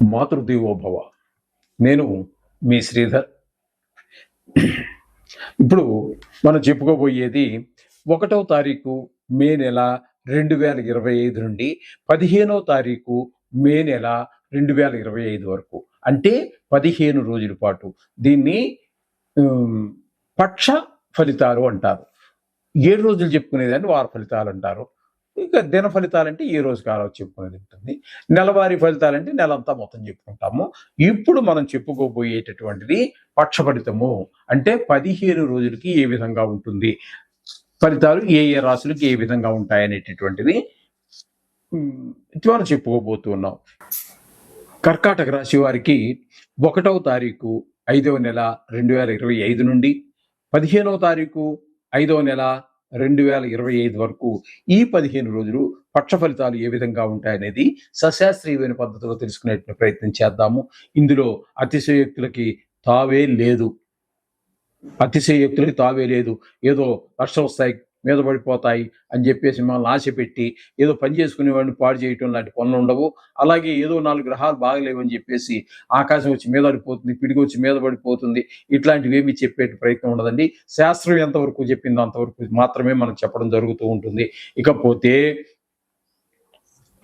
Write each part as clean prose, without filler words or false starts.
మాతృదేవోభవ. నేను మీ శ్రీధర్. ఇప్పుడు మనం చెప్పుకోబోయేది 1వ తారీఖు మే నెల 2025 నుండి 15వ తారీఖు మే నెల 2025 వరకు, అంటే 15 రోజుల పాటు. దీన్ని పక్ష ఫలితాలు అంటారు. 7 రోజులు చెప్పుకునేదాన్ని వార ఫలితాలు అంటారు. ఇక దిన ఫలితాలంటే ఏ రోజు కాలం చెప్పుకునేది ఉంటుంది. నెలవారీ ఫలితాలంటే నెలంతా మొత్తం చెప్పుకుంటాము. ఇప్పుడు మనం చెప్పుకోబోయేటటువంటిది పక్ష ఫలితము. అంటే 15 రోజులకి ఏ విధంగా ఉంటుంది, ఫలితాలు ఏ ఏ రాశులకి ఏ విధంగా ఉంటాయనేటటువంటిది మనం చెప్పుకోబోతున్నాం. కర్కాటక రాశి వారికి 1వ తారీఖు 5వ నెల 2025 నుండి 15వ తారీఖు 5వ నెల 2025 వరకు ఈ 15 రోజులు పక్ష ఫలితాలు ఏ విధంగా ఉంటాయనేది సశాస్త్రీయమైన పద్ధతిలో తెలుసుకునే ప్రయత్నం చేద్దాము. ఇందులో అతిశయోక్తులకి తావే లేదు. ఏదో వర్షం వస్తాయి, మీద పడిపోతాయి అని చెప్పేసి మనల్ని ఆశ పెట్టి ఏదో పని చేసుకునే వాడిని పాడు చేయటం లాంటి పనులు ఉండవు. అలాగే ఏదో 4 గ్రహాలు బాగలేవని చెప్పేసి ఆకాశం వచ్చి మీద పడిపోతుంది, పిడిగి వచ్చి మీద పడిపోతుంది, ఇట్లాంటివి ఏమి చెప్పే ప్రయత్నం ఉండదండి. శాస్త్రం ఎంతవరకు చెప్పిందో అంతవరకు మాత్రమే మనం చెప్పడం జరుగుతూ ఉంటుంది. ఇకపోతే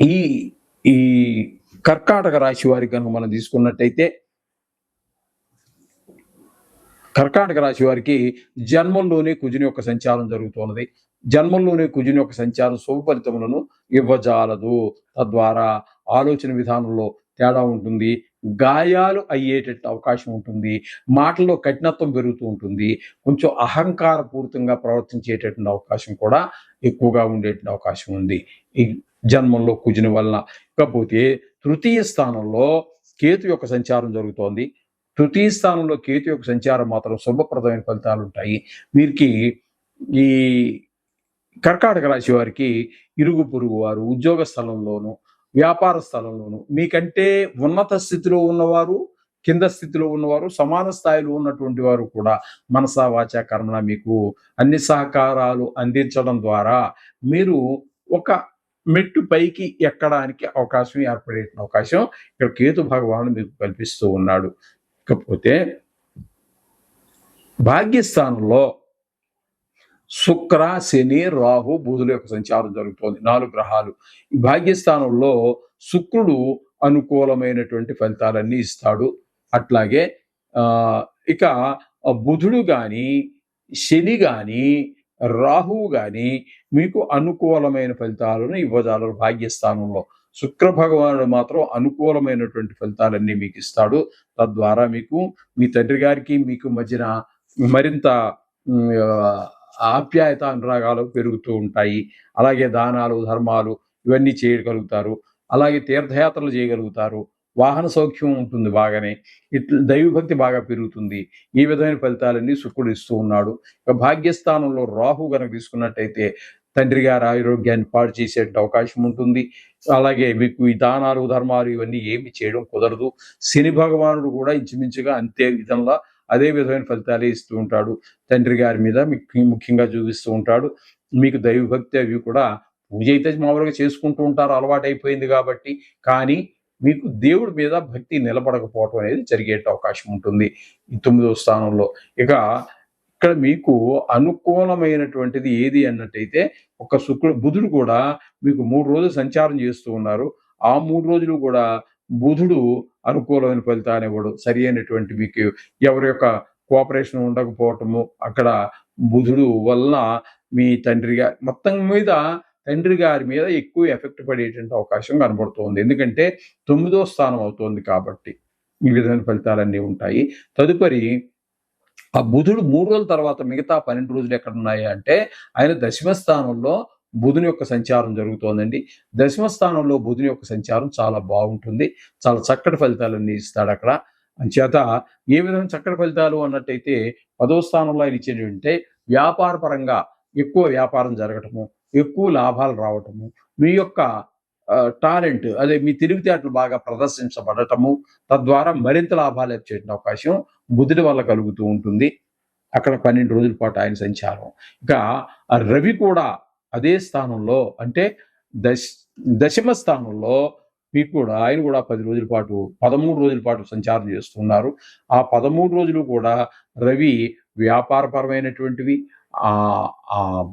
ఈ కర్కాటక రాశి వారికి కనుక మనం తీసుకున్నట్టయితే, కర్కాటక రాశి వారికి జన్మంలోనే కుజుని యొక్క సంచారం జరుగుతున్నది. జన్మంలోనే కుజుని యొక్క సంచారం శుభ ఫలితములను ఇవ్వజాలదు. తద్వారా ఆలోచన విధానంలో తేడా ఉంటుంది, గాయాలు అయ్యేటట్టు అవకాశం ఉంటుంది, మాటల్లో కఠినత్వం పెరుగుతూ ఉంటుంది, కొంచెం అహంకారపూరితంగా ప్రవర్తించేటటువంటి అవకాశం కూడా ఎక్కువగా ఉండేటువంటి అవకాశం ఉంది ఈ జన్మంలో కుజుని వలన. ఇకపోతే తృతీయ స్థానంలో కేతు యొక్క సంచారం జరుగుతోంది. తృతీయ స్థానంలో కేతు యొక్క సంచారం మాత్రం శుభప్రదమైన ఫలితాలు ఉంటాయి. వీరికి ఈ కర్కాటక రాశి వారికి ఇరుగు పొరుగు వారు, ఉద్యోగ స్థలంలోను వ్యాపార స్థలంలోను, మీకంటే ఉన్నత స్థితిలో ఉన్నవారు, కింద స్థితిలో ఉన్నవారు, సమాన స్థాయిలో ఉన్నటువంటి వారు కూడా మనసా వాచా కర్మణ మీకు అన్ని సహకారాలు అందించడం ద్వారా మీరు ఒక మెట్టు పైకి ఎక్కడానికి అవకాశం ఏర్పడే అవకాశం ఇక్కడ కేతు భగవానుడు మీకు కల్పిస్తూ ఉన్నాడు. ఇకపోతే భాగ్యస్థానంలో శుక్ర, శని, రాహు, బుధుల యొక్క సంచారం జరుగుతోంది. 4 గ్రహాలు. ఈ భాగ్యస్థానంలో శుక్రుడు అనుకూలమైనటువంటి ఫలితాలన్నీ ఇస్తాడు. అట్లాగే ఇక బుధుడు కానీ, శని కానీ, రాహువు కానీ మీకు అనుకూలమైన ఫలితాలను ఇవ్వజాలరు. భాగ్యస్థానంలో శుక్ర భగవానుడు మాత్రం అనుకూలమైనటువంటి ఫలితాలన్నీ మీకు ఇస్తాడు. తద్వారా మీకు మీ తండ్రి గారికి మీకు మధ్యన మరింత ఆప్యాయత అనురాగాలు పెరుగుతూ ఉంటాయి. అలాగే దానాలు, ధర్మాలు ఇవన్నీ చేయగలుగుతారు. అలాగే తీర్థయాత్రలు చేయగలుగుతారు. వాహన సౌఖ్యం ఉంటుంది బాగానే. ఇట్లా దైవభక్తి బాగా పెరుగుతుంది. ఈ విధమైన ఫలితాలన్నీ శుక్రుడు ఇస్తూ ఉన్నాడు. ఇక భాగ్యస్థానంలో రాహు కనుక తీసుకున్నట్టయితే తండ్రి గారి ఆరోగ్యాన్ని పాడు చేసే అవకాశం ఉంటుంది. అలాగే మీకు ఈ దానాలు, ధర్మాలు ఇవన్నీ ఏమి చేయడం కుదరదు. శని భగవానుడు కూడా ఇంచుమించుగా అంతే విధంగా అదే విధమైన ఫలితాలే ఇస్తూ ఉంటాడు. తండ్రి గారి మీద మీకు ముఖ్యంగా చూపిస్తూ ఉంటాడు. మీకు దైవభక్తి అవి కూడా పూజ అయితే మామూలుగా చేసుకుంటూ ఉంటారు, అలవాటు అయిపోయింది కాబట్టి. కానీ మీకు దేవుడి మీద భక్తి నిలబడకపోవటం అనేది జరిగే అవకాశం ఉంటుంది ఈ 9వ స్థానంలో. ఇక ఇక్కడ మీకు అనుకూలమైనటువంటిది ఏది అన్నట్టయితే ఒక బుధుడు కూడా మీకు 3 రోజులు సంచారం చేస్తూ ఉన్నారు. ఆ 3 రోజులు కూడా బుధుడు అనుకూలమైన ఫలితాన్ని ఇవ్వడు. సరి అయినటువంటి మీకు ఎవరి యొక్క కోఆపరేషన్ ఉండకపోవటము, అక్కడ బుధుడు వలన మీ మొత్తం మీద తండ్రి గారి మీద ఎక్కువ ఎఫెక్ట్ పడేటువంటి అవకాశం కనబడుతోంది. ఎందుకంటే 9వ స్థానం అవుతోంది కాబట్టి ఈ విధమైన ఫలితాలన్నీ ఉంటాయి. తదుపరి ఆ బుధుడు 3 రోజుల తర్వాత మిగతా 12 రోజులు ఎక్కడ ఉన్నాయి అంటే ఆయన దశమ స్థానంలో బుధుని యొక్క సంచారం జరుగుతోందండి. దశమ స్థానంలో బుధుని యొక్క సంచారం చాలా బాగుంటుంది. చాలా చక్కటి ఫలితాలన్నీ ఇస్తాడు అక్కడ. అంచేత ఏ విధమైన చక్కటి ఫలితాలు అన్నట్టయితే 10వ స్థానంలో ఆయన ఇచ్చేటంటే వ్యాపార పరంగా ఎక్కువ వ్యాపారం జరగటము, ఎక్కువ లాభాలు రావటము, మీ యొక్క టాలెంట్ అదే మీ తెలివితేటలు బాగా ప్రదర్శించబడటము, తద్వారా మరింత లాభాలు వచ్చే అవకాశం బుధుడి వల్ల కలుగుతూ ఉంటుంది. అక్కడ 12 రోజుల పాటు ఆయన సంచారం. ఇక రవి కూడా అదే స్థానంలో అంటే దశమ స్థానంలో మీకు కూడా ఆయన కూడా 10 రోజుల పాటు 13 రోజుల పాటు సంచారం చేస్తున్నారు. ఆ 13 రోజులు కూడా రవి వ్యాపారపరమైనటువంటివి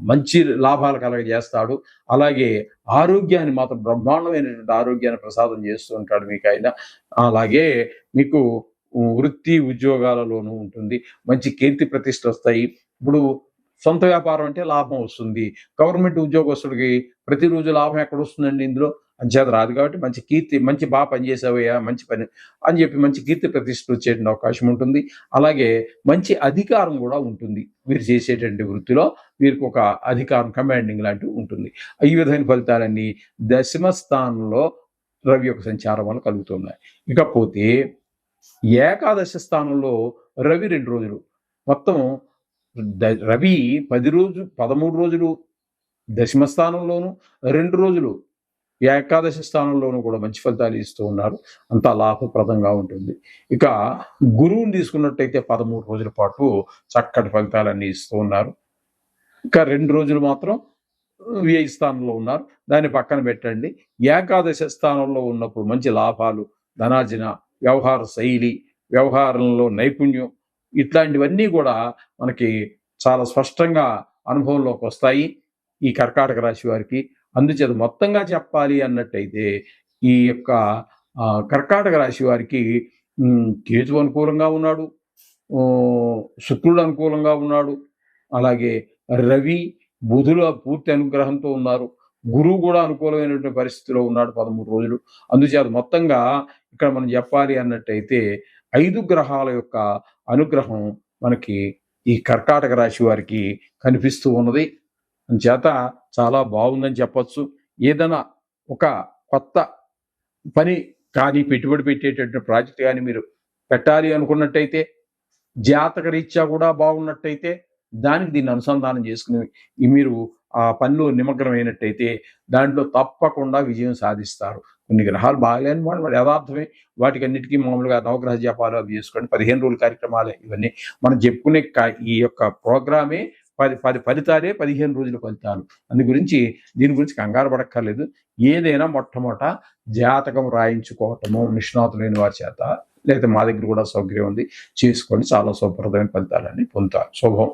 మంచి లాభాలు కలగజేస్తాడు. అలాగే ఆరోగ్యాన్ని మాత్రం బ్రహ్మాండమైనటువంటి ఆరోగ్యాన్ని ప్రసాదం చేస్తూ ఉంటాడు మీకు ఆయన. అలాగే మీకు వృత్తి ఉద్యోగాలలోనూ ఉంటుంది. మంచి కీర్తి ప్రతిష్టలొస్తాయి. ఇప్పుడు సొంత వ్యాపారం అంటే లాభం వస్తుంది. గవర్నమెంట్ ఉద్యోగస్తుడికి ప్రతిరోజు లాభం ఎక్కడొస్తుందండి ఇందులో? అంచేత రాదు కాబట్టి మంచి కీర్తి, మంచి పనిచేసావయ్యా, మంచి పని అని చెప్పి మంచి కీర్తి ప్రతిష్టలు వచ్చేటువంటి అవకాశం ఉంటుంది. అలాగే మంచి అధికారం కూడా ఉంటుంది. మీరు చేసేటువంటి వృత్తిలో వీరికి ఒక అధికారం, కమాండింగ్ లాంటివి ఉంటుంది. ఈ విధమైన ఫలితాలన్నీ దశమ స్థానంలో రవి యొక్క సంచారం వల్ల కలుగుతున్నాయి. ఇకపోతే ఏకాదశ స్థానంలో రవి 2 రోజులు. మొత్తం రవి 13 రోజులు దశమ స్థానంలోను, 2 రోజులు ఏకాదశ స్థానంలోనూ కూడా మంచి ఫలితాలు ఇస్తూ ఉన్నారు. అంతా లాభప్రదంగా ఉంటుంది. ఇక గురువుని తీసుకున్నట్టయితే 13 రోజుల పాటు చక్కటి ఫలితాలన్నీ ఇస్తూ ఉన్నారు. ఇక 2 రోజులు మాత్రం వ్యయ స్థానంలో ఉన్నారు. దాన్ని పక్కన పెట్టండి. ఏకాదశ స్థానంలో ఉన్నప్పుడు మంచి లాభాలు, ధనార్జన, వ్యవహార శైలి, వ్యవహారంలో నైపుణ్యం ఇట్లాంటివన్నీ కూడా మనకి చాలా స్పష్టంగా అనుభవంలోకి వస్తాయి ఈ కర్కాటక రాశి వారికి. అందుచేత మొత్తంగా చెప్పాలి అన్నట్టయితే ఈ యొక్క కర్కాటక రాశి వారికి కేతు అనుకూలంగా ఉన్నాడు, శుక్రుడు అనుకూలంగా ఉన్నాడు, అలాగే రవి బుధుల పూర్తి అనుగ్రహంతో ఉన్నారు, గురువు కూడా అనుకూలమైనటువంటి పరిస్థితిలో ఉన్నాడు 13 రోజులు. అందుచేత మొత్తంగా ఇక్కడ మనం చెప్పాలి అన్నట్టయితే 5 గ్రహాల యొక్క అనుగ్రహం మనకి ఈ కర్కాటక రాశి వారికి కనిపిస్తూ ఉన్నది. అందుచేత చాలా బాగుందని చెప్పొచ్చు. ఏదైనా ఒక కొత్త పని కానీ, పెట్టుబడి పెట్టేటటువంటి ప్రాజెక్ట్ కానీ మీరు పెట్టాలి అనుకున్నట్టయితే, జాతక రీత్యా కూడా బాగున్నట్టయితే దానికి దీన్ని అనుసంధానం చేసుకుని మీరు ఆ పనిలో నిమగ్నమైనట్టయితే దాంట్లో తప్పకుండా విజయం సాధిస్తారు. కొన్ని గ్రహాలు బాగాలేని వాళ్ళు యథార్థమే. వాటికి అన్నిటికీ మామూలుగా నవగ్రహ జపాలు అవి చేసుకోండి. 15 రోజుల కార్యక్రమాలే ఇవన్నీ. మనం చెప్పుకునే ఈ యొక్క ప్రోగ్రామే 10 ఫలితాలే 15 రోజుల ఫలితాలు. దీని గురించి కంగారు పడక్కర్లేదు. ఏదైనా మొట్టమొదట జాతకం రాయించుకోవటము నిష్ణాతులైన వారి చేత, లేదా మా దగ్గర కూడా సౌకర్యం ఉంది, చేసుకోండి. చాలా శుభప్రదమైన ఫలితాలన్నీ పొందుతారు. శుభం.